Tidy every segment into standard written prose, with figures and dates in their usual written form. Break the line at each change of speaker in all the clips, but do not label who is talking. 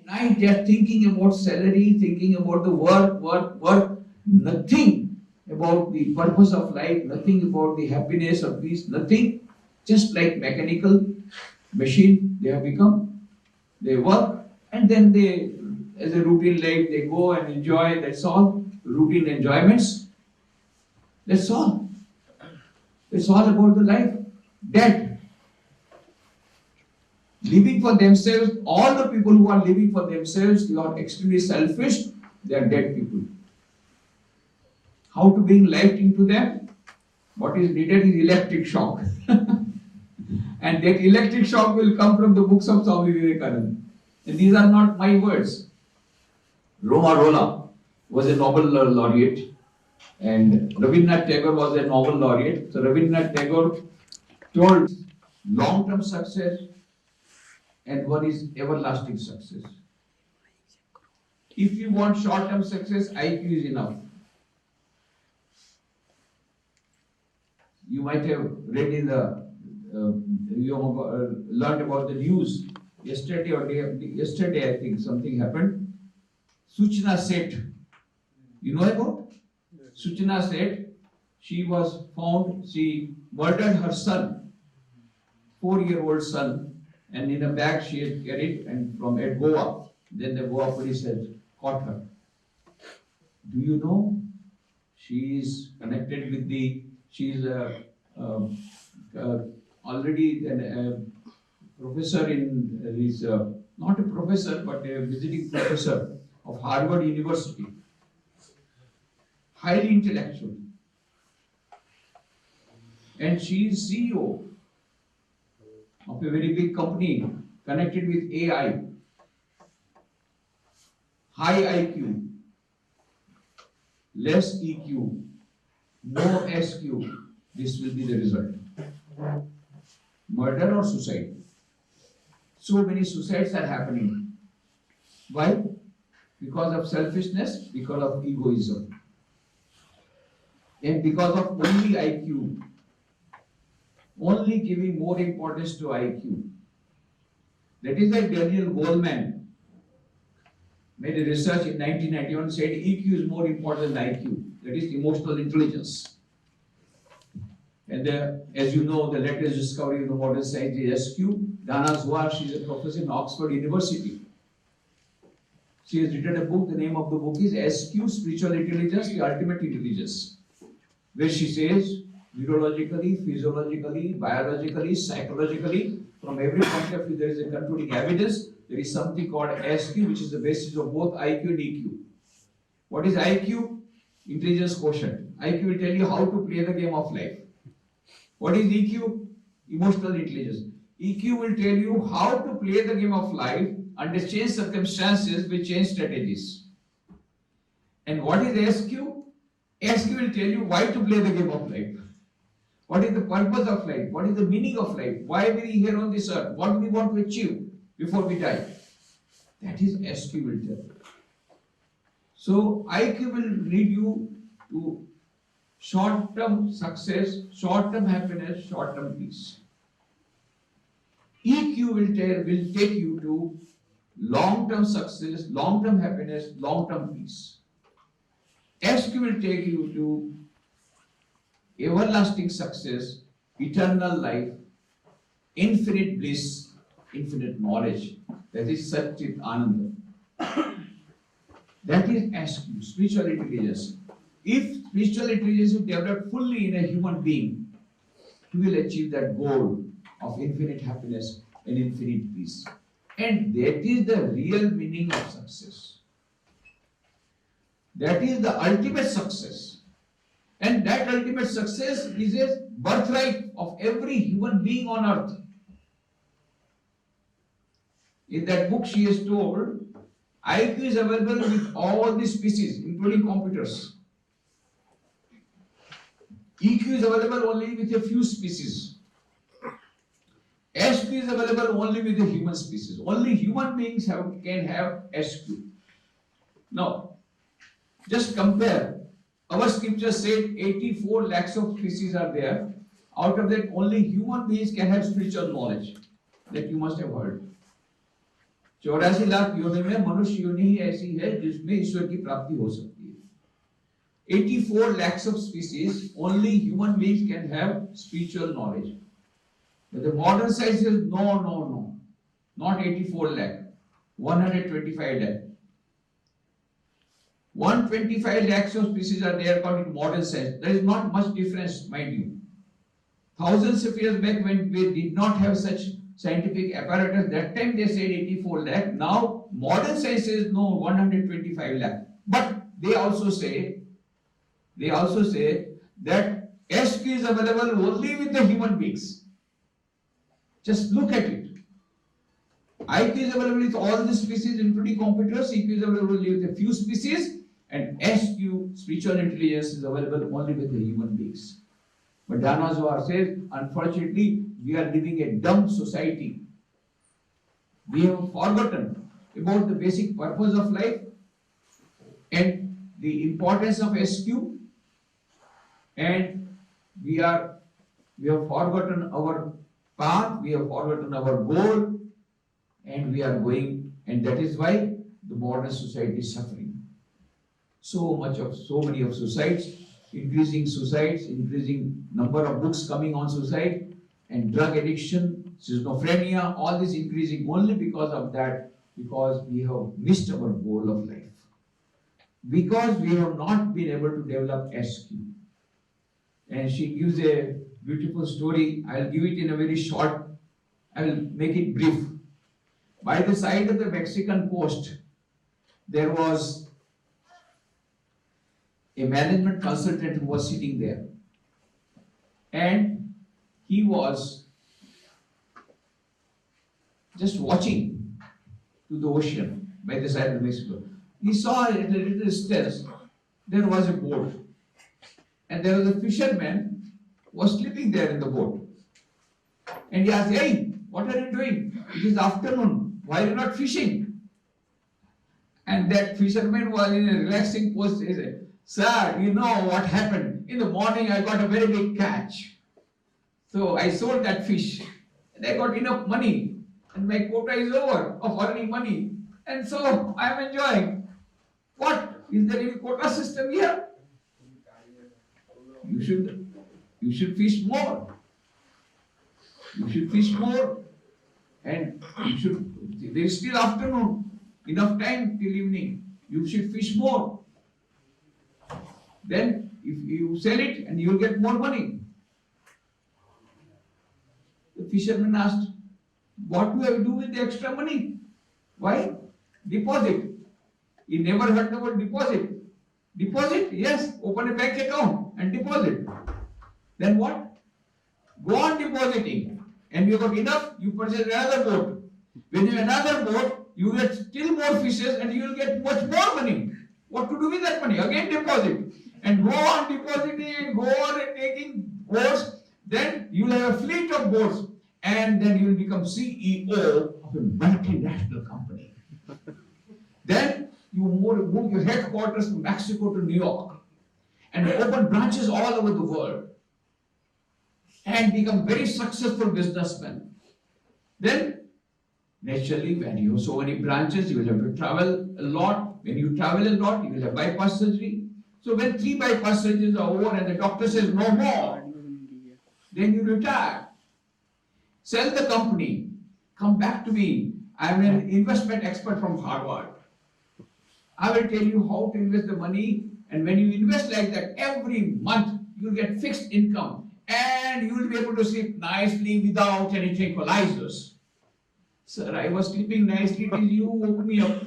night they are thinking about salary, thinking about the work, nothing about the purpose of life, nothing about the happiness or peace, nothing. Just like mechanical machine they have become. They work and then they, as a routine life, they go and enjoy, that's all. Routine enjoyments. That's all. It's all about the life. Dead. Living for themselves, all the people who are living for themselves, they are extremely selfish, they are dead people. How to bring life into them? What is needed is electric shock. And that electric shock will come from the books of Swami Vivekananda. And these are not my words. Roma Rola was a Nobel laureate, and Rabindranath Tagore was a Nobel laureate. So Rabindranath Tagore told long-term success and one is everlasting success. If you want short-term success, IQ is enough. You might have read in the, you have learned about the news yesterday or yesterday I think something happened. Suchna Seth, you know about? Suchna Seth, she was found, she murdered her son, 4-year-old son, and in a bag she had carried and from at Goa. Then the Goa police had caught her. Do you know? She is connected with the, she is already a professor in, is not a professor but a visiting professor of Harvard University. Highly intellectual. And she is CEO of a very big company connected with AI. High IQ, less EQ, no SQ. This will be the result. Murder or suicide. So many suicides are happening. Why? Because of selfishness, because of egoism. And because of only IQ. Only giving more importance to IQ. That is why Daniel Goleman made a research in 1991 said EQ is more important than IQ. That is emotional intelligence. And as you know, the latest discovery of the modern science is SQ. Dana Zohar, she is a professor in Oxford University. She has written a book. The name of the book is SQ, Spiritual Intelligence, the Ultimate Intelligence, where she says neurologically, physiologically, biologically, psychologically, from every point of view, there is a concluding evidence. There is something called SQ, which is the basis of both IQ and EQ. What is IQ? Intelligence quotient. IQ will tell you how to play the game of life. What is EQ? Emotional intelligence. EQ will tell you how to play the game of life under changed circumstances with changed strategies. And what is SQ? SQ will tell you why to play the game of life. What is the purpose of life? What is the meaning of life? Why are we here on this earth? What do we want to achieve before we die? That is SQ will tell. So IQ will lead you to short-term success, short-term happiness, short-term peace. EQ will take you to long-term success, long-term happiness, long-term peace. SQ will take you to everlasting success, eternal life, infinite bliss, infinite knowledge. That is Satchit Ananda. That is SQ, spiritual intelligence. If spiritual intelligence is developed fully in a human being, he will achieve that goal of infinite happiness and infinite peace. And that is the real meaning of success. That is the ultimate success. And that ultimate success is a birthright of every human being on earth. In that book she has told, IQ is available with all the species, including computers. EQ is available only with a few species. SQ is available only with the human species. Only human beings can have SQ. Now, just compare. Our scripture said 84 lakhs of species are there. Out of that, only human beings can have spiritual knowledge. That you must have heard. 84 lakh योनि में मनुष्य योनि ही ऐसी है जिसमें ईश्वर की प्राप्ति हो सकती है. 84 lakhs of species, only human beings can have spiritual knowledge. But the modern science says no, not 84 lakh, 125 lakh. 125 lakhs of species are there according to modern science. There is not much difference, mind you. Thousands of years back, when we did not have such scientific apparatus, that time they said 84 lakh. Now modern science says no, 125 lakh. But they also say that SQ is available only with the human beings. Just look at it. IQ is available with all the species, including computers. EQ is available only with a few species, and SQ, spiritual intelligence, is available only with the human beings. But Dana Zohar says, unfortunately, we are living a dumb society. We have forgotten about the basic purpose of life and the importance of SQ, and we have forgotten our path, we have forgotten our goal, and we are going, and that is why the modern society is suffering. So many of suicides, increasing number of books coming on suicide, and drug addiction, schizophrenia, all this increasing only because of that, because we have missed our goal of life. Because we have not been able to develop SQ. And she gives a beautiful story. I'll give it in a very short, I will make it brief. By the side of the Mexican coast, there was a management consultant who was sitting there. And he was just watching to the ocean by the side of Mexico. He saw at a little distance, there was a boat. And there was a fisherman who was sleeping there in the boat. And he asked, "Hey, what are you doing? It is afternoon. Why are you not fishing?" And that fisherman was in a relaxing pose. He said, "Sir, you know what happened? In the morning I got a very big catch. So I sold that fish. And I got enough money. And my quota is over of earning money. And so I am enjoying." What? Is there any quota system here? You should fish more. You should fish more. And there is still afternoon, enough time till evening. You should fish more. Then if you sell it and you will get more money. The fisherman asked, "What do I do with the extra money?" Why? Deposit. He never heard the word deposit. Deposit? Yes. Open a bank account and deposit. Then what? Go on depositing. And you got enough, you purchase another boat. When you have another boat, you get still more fishes and you will get much more money. What to do with that money? Again deposit. And go on depositing, go on taking boats. Then you will have a fleet of boats. And then you will become CEO of a multinational company. Then you move your headquarters from Mexico to New York. And open branches all over the world. And become very successful businessmen. Then, naturally, when you have so many branches, you will have to travel a lot. When you travel a lot, you will have bypass surgery. So when 3 bypass surgeries are over and the doctor says no more, then you retire. Sell the company. Come back to me. I am an investment expert from Harvard. I will tell you how to invest the money. And when you invest like that, every month you will get fixed income. And you will be able to sleep nicely without any tranquilizers. Sir, I was sleeping nicely till you woke me up.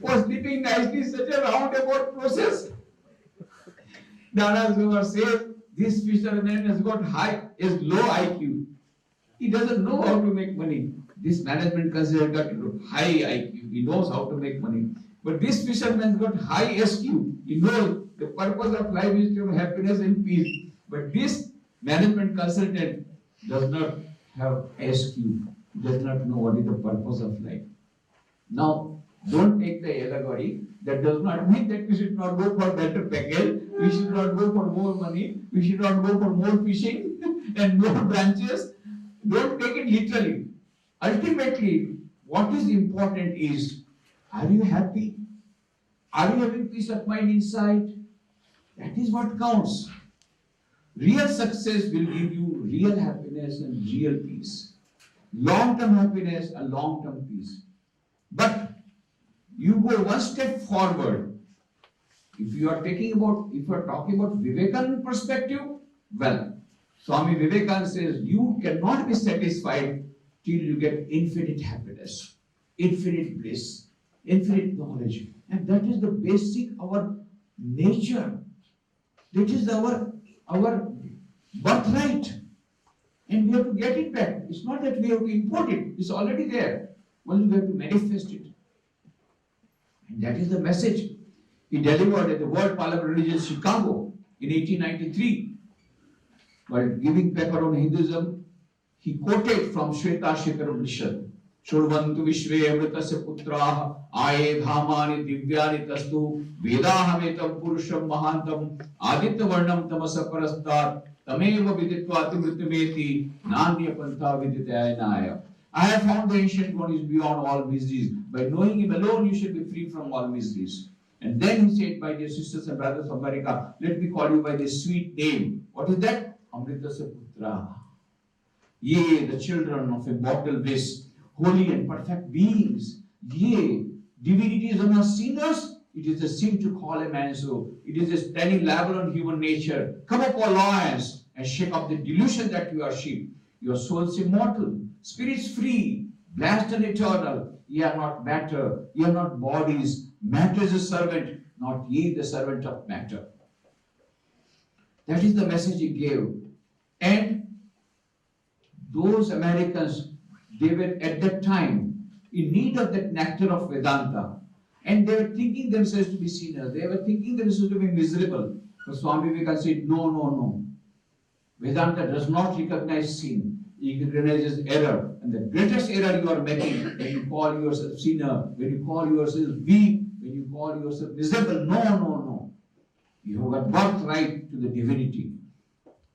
Was sleeping nicely is such a roundabout process. Dana Zohar says, this fisherman has got low IQ. He doesn't know how to make money. This management consultant got high IQ. He knows how to make money. But this fisherman got high SQ. He knows the purpose of life is to have happiness and peace. But this management consultant does not have SQ. He does not know what is the purpose of life. Now, don't take the allegory. That does not mean that we should not go for better package. We should not go for more money. We should not go for more fishing and more branches. Don't take it literally. ultimately, what is important is, are you happy? Are you having peace of mind inside? That is what counts. Real success will give you real happiness and real peace. Long-term happiness and long-term peace. But you go one step forward. If you are talking about Vivekananda perspective, well, Swami Vivekananda says you cannot be satisfied till you get infinite happiness, infinite bliss, infinite knowledge. And that is the basic our nature. That is our birthright. And we have to get it back. It's not that we have to import it. It's already there. Only we have to manifest it. And that is the message he delivered at the World Parliament of Religion Chicago in 1893. While giving paper on Hinduism, he quoted from Shweta Shikar Upanishad. Shurvantu Vishve Amritasya Putraha Aye Dhamani Divyani Tastu Vedahametam Purusham Mahantam Aditya Varnam Tamasa Parastar Tameva Viditva Timritameti Nanya Pantha Viditayanaya. I have found the ancient one is beyond all miseries. By knowing him alone, you shall be free from all miseries. And then he said, my dear sisters and brothers of America, let me call you by this sweet name. What is that? Amritasya Putra. Ye, the children of immortal bliss, holy and perfect beings. Ye, divinities are not sinners. It is a sin to call a man so. It is a standing label on human nature. Come up, O lions, and shake off the delusion that you are sheep. Your souls immortal, spirits free, blessed and eternal. Ye are not matter, ye are not bodies. Matter is a servant, not ye the servant of matter. That is the message he gave. And those Americans, they were at that time in need of that nectar of Vedanta. And they were thinking themselves to be sinners. They were thinking themselves to be miserable. But Swami Vivekananda said, no, no, no. Vedanta does not recognize sin. It recognizes error. And the greatest error you are making when you call yourself sinner, when you call yourself weak, when you call yourself miserable. No, no, no. You have got birthright to the divinity.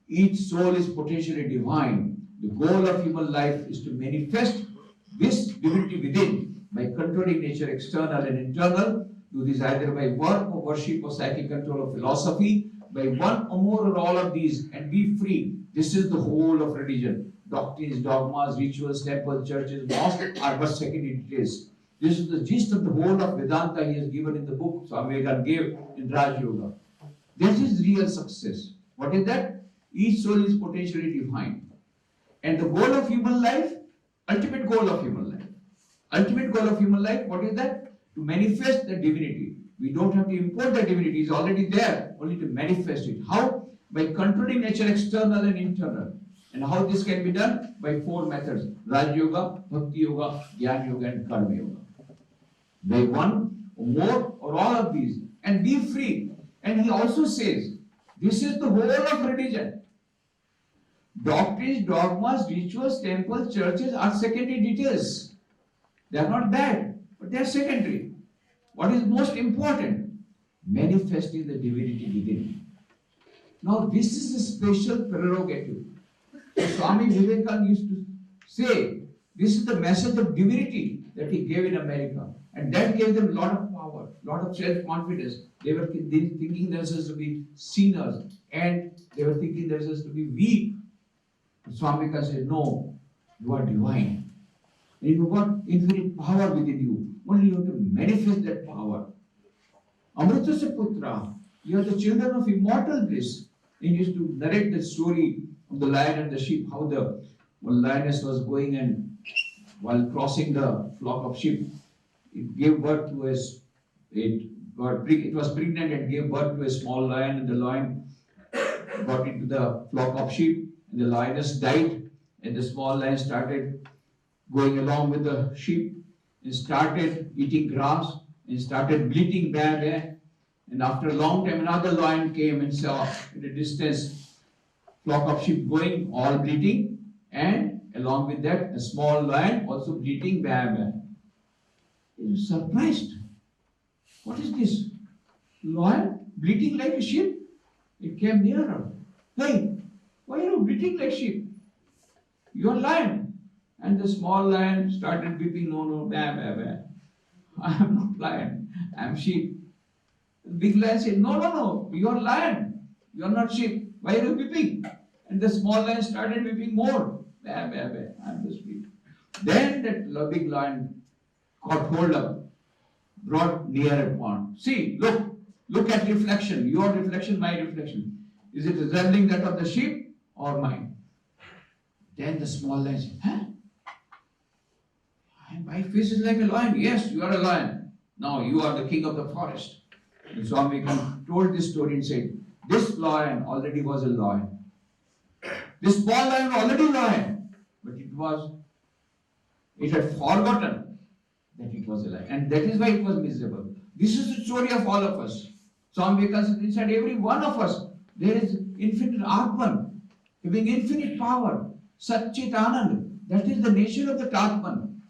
Each soul is potentially divine. The goal of human life is to manifest this divinity within by controlling nature external and internal. Do this either by work or worship or psychic control or philosophy, by one or more or all of these, and be free. This is the whole of religion. Doctrines, dogmas, rituals, temples, churches, mosques are but secondary details. This is the gist of the whole of Vedanta he has given in the book Swami Vivekananda gave in Raj Yoga. This is real success. What is that? Each soul is potentially divine. And the goal of human life, ultimate goal of human life. Ultimate goal of human life, what is that? To manifest the divinity. We don't have to import the divinity, it's already there, only to manifest it. How? By controlling nature external and internal. And how this can be done? By four methods: Raj Yoga, Bhakti Yoga, Jnana Yoga, and Karma Yoga. By one or more or all of these, and be free. And he also says, this is the whole of religion. Doctrines, dogmas, rituals, temples, churches are secondary details. They are not bad, but they are secondary. What is most important? Manifesting the divinity within. Now this is a special prerogative. Swami Vivekananda used to say, this is the message of divinity that he gave in America. And that gave them a lot of power, a lot of self-confidence. They were thinking themselves to be sinners, and they were thinking themselves to be weak. Swami Vivekananda said, no, you are divine. And you have got infinite power within you. Only you have to manifest that power. Amritasya Putra, you are the children of immortal bliss. And he used to narrate the story of the lion and the sheep, how the lioness was going, and while crossing the flock of sheep, it gave birth to it was pregnant and gave birth to a small lion, and the lion got into the flock of sheep, and the lioness died, and the small lion started going along with the sheep and started eating grass and started bleating baa. And after a long time, another lion came and saw in the distance flock of sheep going, all bleating, and along with that, a small lion also bleating baa. He was surprised. What is this? Lion bleating like a sheep? It came nearer. Hey, why are you bleating like sheep? You are lion. And the small lion started weeping, no, no, bah, bah, bah. I am not lion, I am sheep. The big lion said, no, no, no, you are lion, you are not sheep. Why are you weeping? And the small lion started weeping more. Bah, bah, bah, I am the sheep. Then that big lion got hold of, brought near upon. See, look at reflection. Your reflection, my reflection. Is it resembling that of the sheep or mine? Then the small lion said, huh? My face is like a lion. Yes, you are a lion. Now you are the king of the forest. And Swami told this story and said, this lion already was a lion. This small lion already lion. But it had forgotten that it was a lion. And that is why it was miserable. This is the story of all of us. Swami Vivekananda said, inside every one of us, there is infinite Atman, having infinite power. Satchit Anand. That is the nature of the Atman.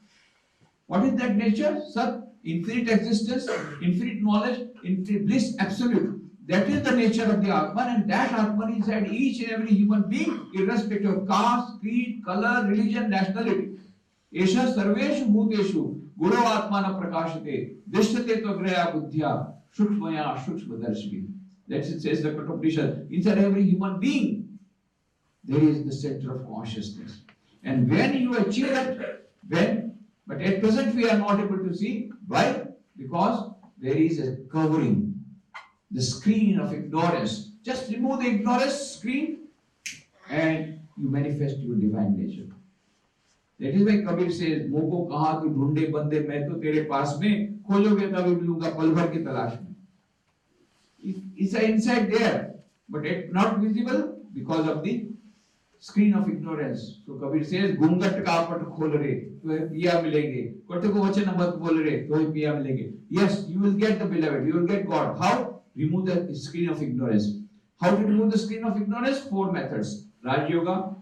What is that nature? Sat, infinite existence, infinite knowledge, infinite bliss, absolute. That is the nature of the Atman, and that Atman is inside each and every human being, irrespective of caste, creed, color, religion, nationality. Esha sarveshu bhuteshu guru atmana prakashate dishyate tvagreya buddhya shukshmaya shukshmadarshini. That's it says the Kathopisha. Inside every human being, there is the center of consciousness. And when you achieve that, but at present we are not able to see. Why? Because there is a covering, the screen of ignorance. Just remove the ignorance screen and you manifest your divine nature. That is why Kabir says, "Moko kaha tu dhunde bande, main to tere paas mein, khojoge tabhi milunga pal bhar ki talash mein." It's inside there, but it's not visible because of the screen of ignorance. So Kabir says, "Gungat ka pat khol re, to piya milenge. Kote ko vachan mat bol re, to piya milenge." Yes, you will get the beloved, you will get God. How? Remove the screen of ignorance. How to remove the screen of ignorance? 4 methods. Raj Yoga,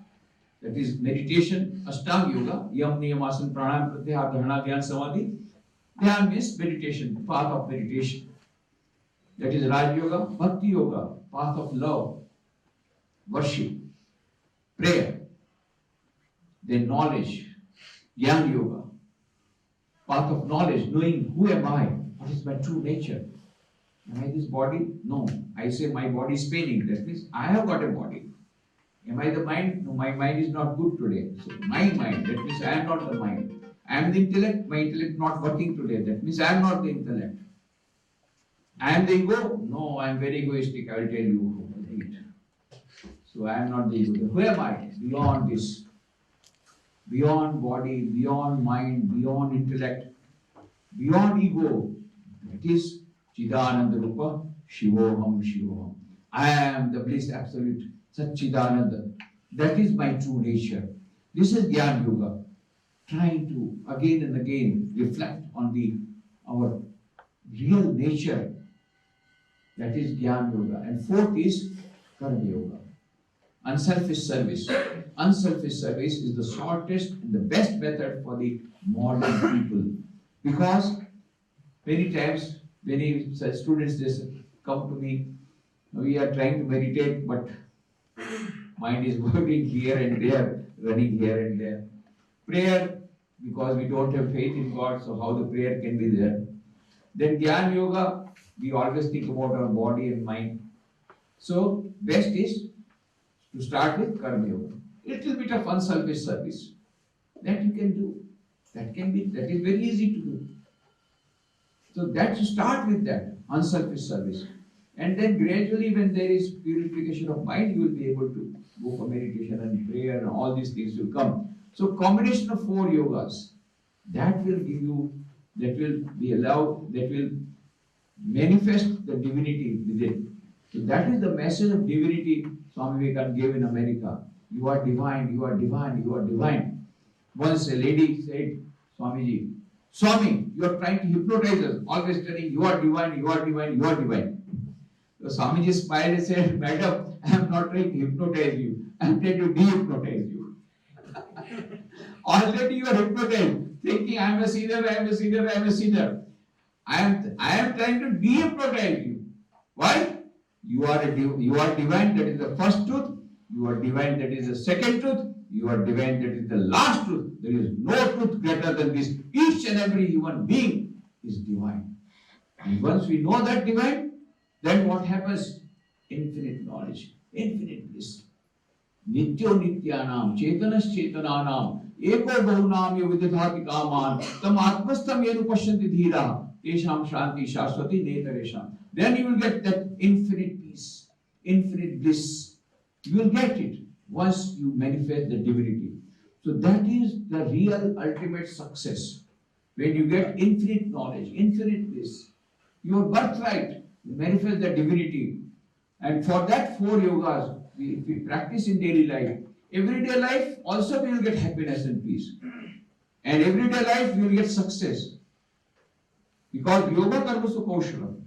that is meditation. Ashtanga Yoga, Yam, Niyam, Asana, Pranayam, Pratyahara, Dharana, Dhyan, Samadhi. Dhyan means meditation, path of meditation. That is Raj Yoga. Bhakti Yoga, path of love, worship, prayer. Then knowledge, Jnana Yoga, path of knowledge, knowing who am I, what is my true nature. Am I this body? No. I say my body is paining. That means I have got a body. Am I the mind? No, my mind is not good today. So my mind, that means I am not the mind. I am the intellect, my intellect not working today. That means I am not the intellect. I am the ego? No, I am very egoistic. I will tell you. So I am not the ego. Who am I? Beyond this. Beyond body, beyond mind, beyond intellect, beyond ego. That is Chidananda Rupa, Shivoham, Shivoham. I am the bliss absolute, Satchidananda. That is my true nature. This is Jnana Yoga. Trying to again and again reflect on our real nature. That is Jnana Yoga. And 4th is Karma Yoga. Unselfish service. Unselfish service is the shortest and the best method for the modern people. Because many times, many students just come to me, we are trying to meditate, but mind is working here and there, running here and there. Prayer, because we don't have faith in God, so how the prayer can be there. Then Jnana Yoga, we always think about our body and mind. So, best is to start with Karma Yoga. Little bit of unselfish service. That you can do. That is very easy to do. So that you start with that, unselfish service. And then gradually when there is purification of mind, you will be able to go for meditation and prayer and all these things will come. So combination of 4 yogas, that will give you, that will be allowed, that will manifest the divinity within. So that is the message of divinity Swami Vivekananda gave in America. You are divine, you are divine, you are divine. Once a lady said, Swamiji, Swami, you are trying to hypnotize us, always telling you are divine, you are divine, you are divine. So Swamiji smiled and said, Madam, I am not trying to hypnotize you, I am trying to de-hypnotize you. Already you are hypnotized, thinking I am a sinner, I am a sinner, I am a sinner. I am trying to de-hypnotize you. Why? You are divine, that is the first truth. You are divine, that is the second truth. You are divine, that is the last truth. There is no truth greater than this. Each and every human being is divine. And once we know that divine, then what happens? Infinite knowledge, infinite bliss. Nityo nityanam, chetanas chetananam, eko bahunam yovidadhati kaman, tam atmastam yenupashyanti dhira, tesham shanti shashwati netaresham. Then you will get that infinite peace, infinite bliss. You will get it once you manifest the divinity. So that is the real ultimate success. When you get infinite knowledge, infinite bliss, your birthright, you manifest the divinity. And for that 4 yogas, if we practice in daily life, everyday life also we will get happiness and peace. And everyday life we will get success. Because yoga karma sukhaushalam.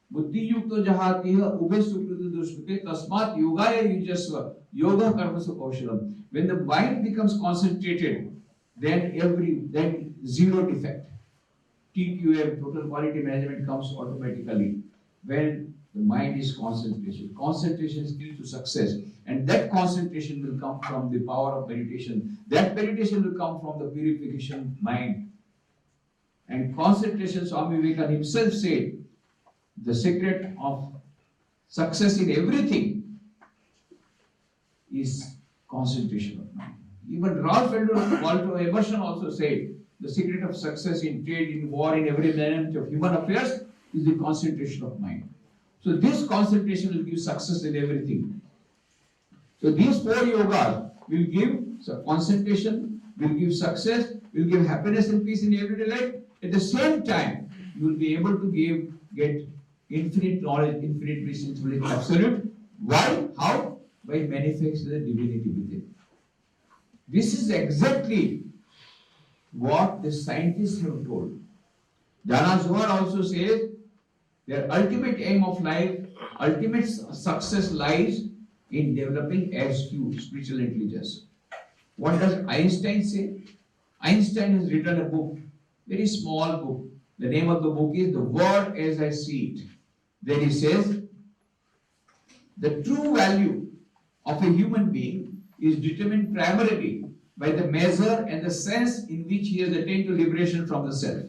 Buddhi yukto jahatiha ube sukrita dushpite tasmat yogaya yujasva yoga karma sukhaushalam. When the mind becomes concentrated, then zero defect. TQM, total quality management, comes automatically. When the mind is concentration. Concentration is key to success. And that concentration will come from the power of meditation. That meditation will come from the purification mind. And concentration, Swami Vivekananda himself said, the secret of success in everything is concentration of mind. Even Ralph Waldo Emerson also said, the secret of success in trade, in war, in every element of human affairs is the concentration of mind. So this concentration will give success in everything. So these 4 yogas will give concentration, will give success, will give happiness and peace in everyday life. At the same time, you will be able to get infinite knowledge, infinite bliss, infinite absolute. Why? How? By manifesting the divinity within. This is exactly what the scientists have told. Dana Zohar also says, their ultimate aim of life, ultimate success lies in developing SQ, spiritual intelligence. What does Einstein say? Einstein has written a book, very small book. The name of the book is The World as I See It. There he says, the true value of a human being is determined primarily by the measure and the sense in which he has attained to liberation from the self.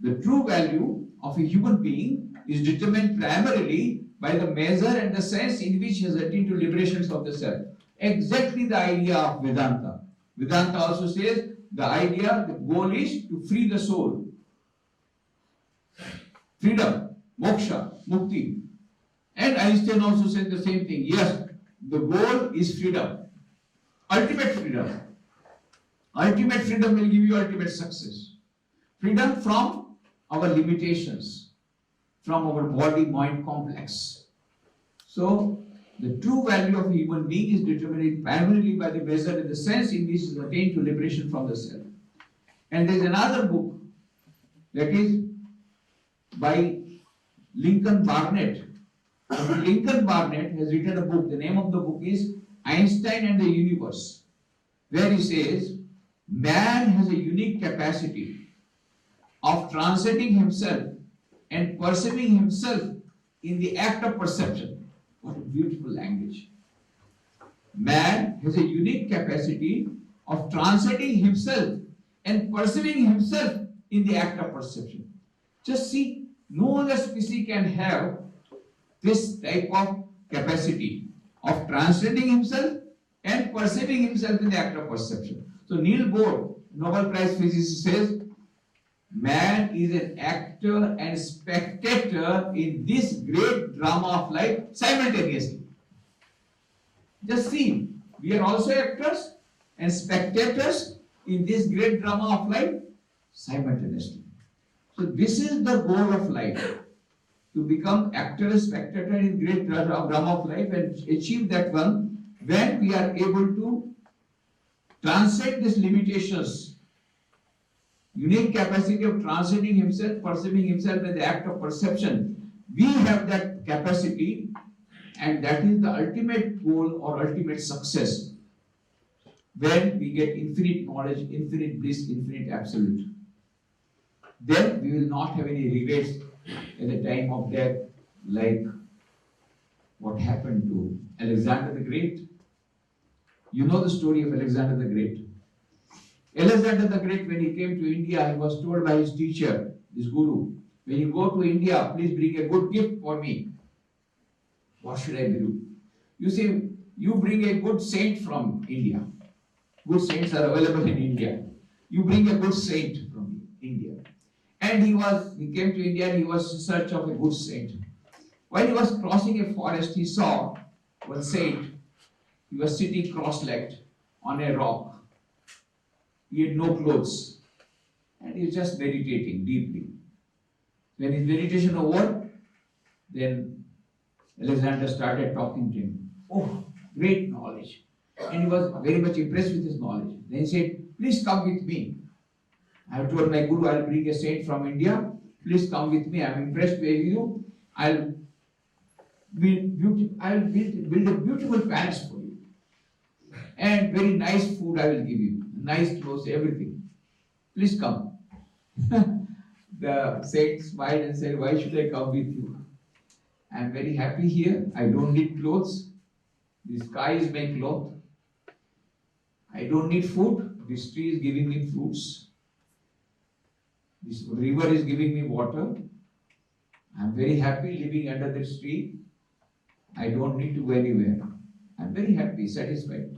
The true value of a human being is determined primarily by the measure and the sense in which he has attained to liberation from the self. Exactly the idea of Vedanta. Vedanta also says the goal is to free the soul. Freedom, moksha, mukti. And Einstein also said the same thing. Yes, the goal is freedom. Ultimate freedom. Ultimate freedom will give you ultimate success. Freedom from our limitations, from our body-mind complex. So, the true value of a human being is determined primarily by the measure and the sense in which is attained to liberation from the self. And there is another book that is by Lincoln Barnett. Lincoln Barnett has written a book. The name of the book is Einstein and the Universe, where he says, man has a unique capacity of transcending himself and perceiving himself in the act of perception. What a beautiful language. Man has a unique capacity of transcending himself and perceiving himself in the act of perception. Just see, no other species can have this type of capacity of transcending himself and perceiving himself in the act of perception. So Niels Bohr, Nobel Prize physicist, says, man is an actor and spectator in this great drama of life simultaneously. Just see, we are also actors and spectators in this great drama of life simultaneously. So this is the goal of life, to become actor and spectator in great drama of life and achieve that one when we are able to transcend these limitations. Unique capacity of transcending himself, perceiving himself in the act of perception. We have that capacity, and that is the ultimate goal or ultimate success. When we get infinite knowledge, infinite bliss, infinite absolute, then we will not have any regrets at the time of death, like what happened to Alexander the Great. You know the story of Alexander the Great. Alexander the Great, when he came to India, he was told by his teacher, his guru, when you go to India, please bring a good gift for me. What should I do? You say, you bring a good saint from India. Good saints are available in India. You bring a good saint from India. And he came to India and he was in search of a good saint. While he was crossing a forest, he saw one saint. He was sitting cross-legged on a rock. He had no clothes. And he was just meditating deeply. When his meditation over, then Alexander started talking to him. Oh, great knowledge. And he was very much impressed with his knowledge. Then he said, please come with me. I have told my guru, I'll bring a saint from India. Please come with me. I'm impressed with you. I'll build a beautiful palace for you. And very nice food I will give you. Nice clothes, everything. Please come. The saint smiled and said, why should I come with you? I am very happy here. I don't need clothes. The sky is my cloth. I don't need food. This tree is giving me fruits. This river is giving me water. I am very happy living under this tree. I don't need to go anywhere. I am very happy, satisfied.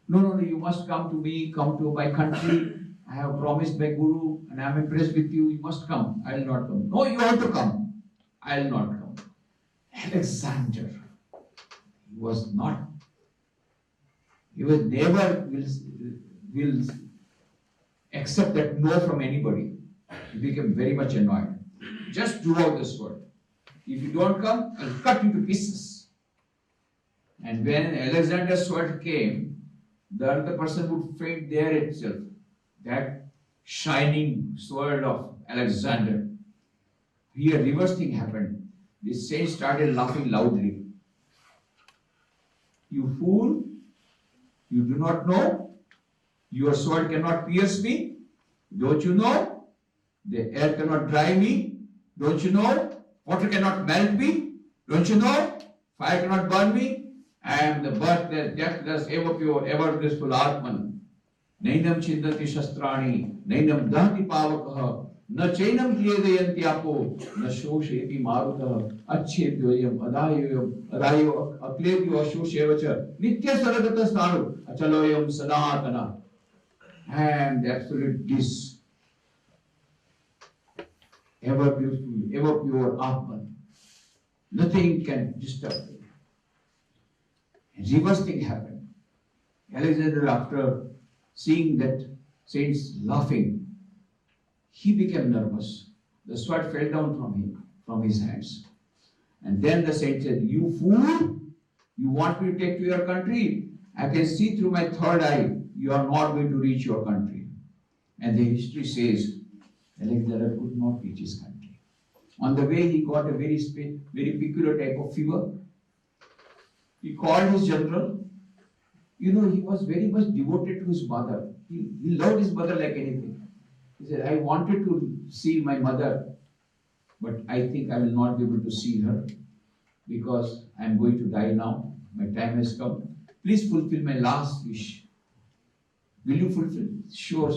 No, you must come to me, come to my country. I have promised my guru and I am impressed with you. You must come. I will not come. No, you have to come. I will not come. Alexander, he was never will accept that no from anybody. He became very much annoyed. Just drew out the sword. If you don't come, I'll cut you to pieces. And when Alexander's sword came, the other person would faint there itself. That shining sword of Alexander. Here, reverse thing happened. The saint started laughing loudly. You fool, you do not know? Your sword cannot pierce me? Don't you know? The air cannot dry me? Don't you know? Water cannot melt me? Don't you know? Fire cannot burn me? I am the birthless, deathless, ever pure, ever blissful Atman. Nainam chindati shastrani, nainam dahti pavakaha, na chainam kliyedayanti apo, na shoshepi maruta, achchebyoyam, adayo, aklebyo ashoshevacha, nitya saragata staru, achaloyam sanatana. And the absolute bliss, ever beautiful, ever pure Atman. Nothing can disturb me. Reverse thing happened. Alexander, after seeing that saints laughing, he became nervous. The sword fell down from his hands. And then the saint said, you fool, you want me to take to your country? I can see through my third eye, you are not going to reach your country. And the history says, Alexander could not reach his country. On the way, he got a very peculiar type of fever. He called his general. You know, he was very much devoted to his mother. He loved his mother like anything. He said, I wanted to see my mother, but I think I will not be able to see her because I am going to die now. My time has come. Please fulfill my last wish. Will you fulfill? Sure,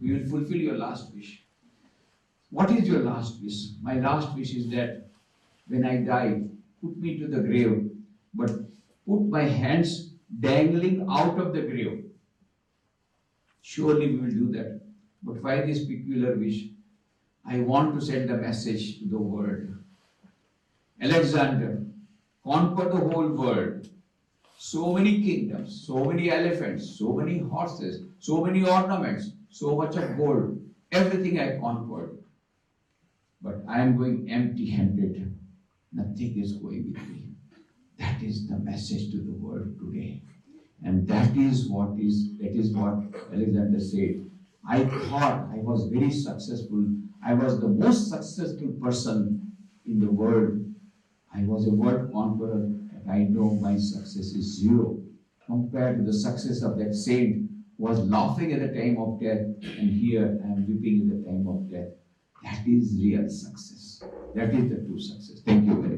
we will fulfill your last wish. What is your last wish? My last wish is that when I die, put me to the grave, but put my hands dangling out of the grave. Surely we will do that. But why this peculiar wish? I want to send a message to the world. Alexander, conquer the whole world. So many kingdoms, so many elephants, so many horses, so many ornaments, so much of gold. Everything I conquered. But I am going empty-handed. Nothing is going with me. That is the message to the world today. And that is what Alexander said. I thought I was very successful. I was the most successful person in the world. I was a world conqueror, and I know my success is zero compared to the success of that saint who was laughing at the time of death, and here I am weeping at the time of death. That is real success. That is the true success. Thank you very much.